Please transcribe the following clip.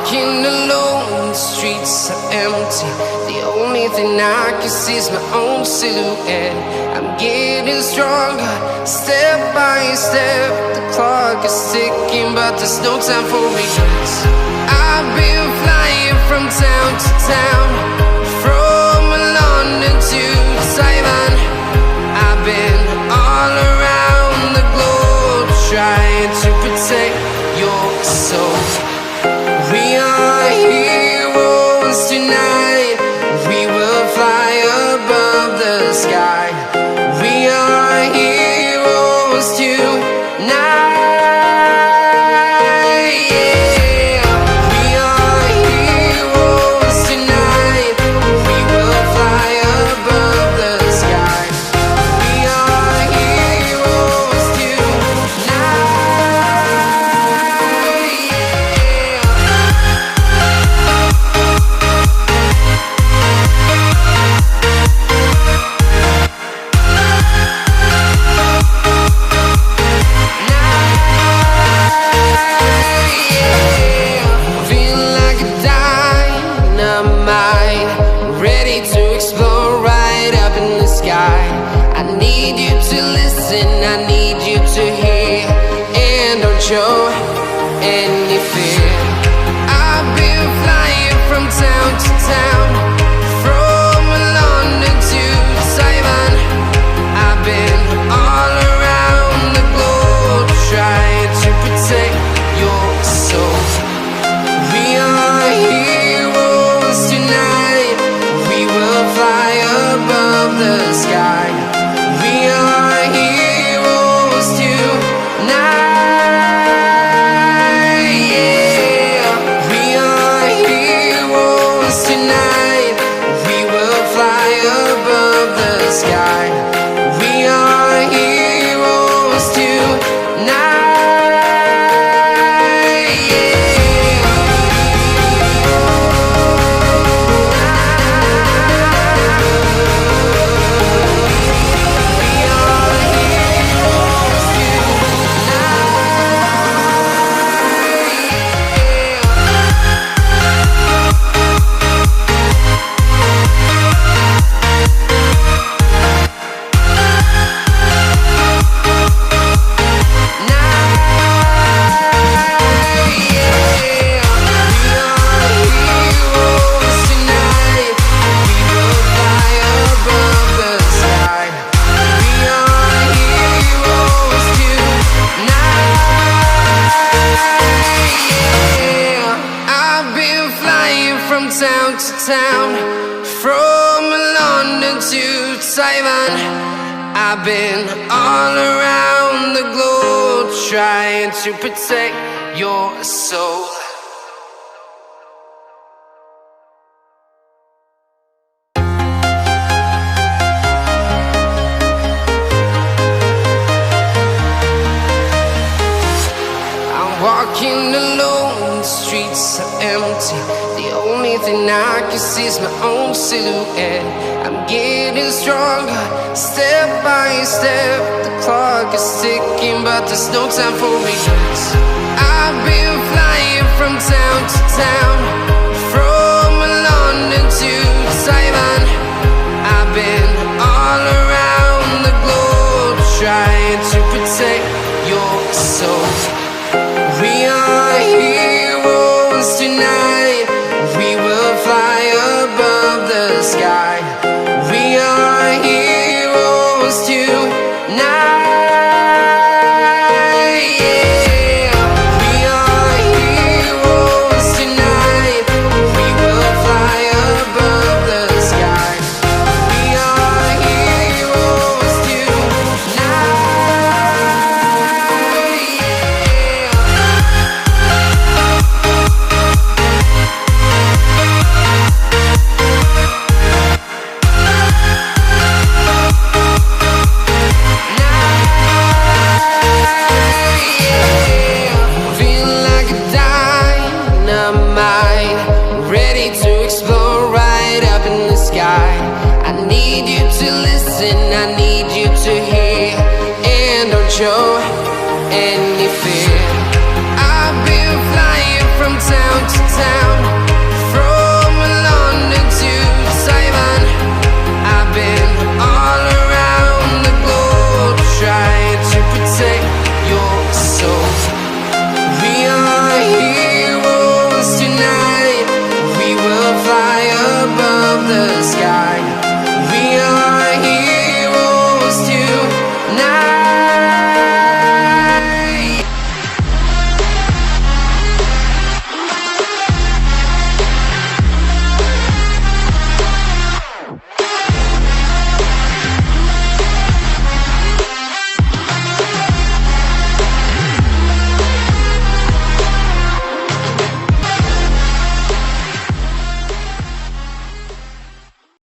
walking alone, the streets are empty. The only thing I can see is my own silhouette. I'm getting stronger, step by step. The clock is ticking, but there's no time for regrets. I've been flying from town to town, from London to Taiwan. I've been all around the globe, trying to protect your soul. We are heroes tonight. We will fly above the sky. We are heroes tonight. Yeah. We are heroes tonight. We will fly above the sky. We are heroes I need you to listen, I need you to hear, and don't show any fear. I've been flying from town to town, from London to Taiwan. I've been all around the globe, trying to protect your soul. We are heroes tonight. We will fly above the sky. We are heroes tonight. Yeah. We are heroes tonight. We will fly above the sky. We are heroes tonight. Town to town, from London to Taiwan. I've been all around the globe, trying to protect your soul. I'm walking alone, the streets are empty. The only thing I can see is my own silhouette. I'm getting stronger, step by step. The clock is ticking, but there's no time for regrets. I've been flying from town to town, from London to Taiwan. I've been all around the globe, trying to protect your soul. We are heroes tonight. We will fly above the sky. We are heroes tonight. Yeah. We are heroes tonight. We will fly above the sky. We are heroes show any fear. I've been flying from town knocks you down.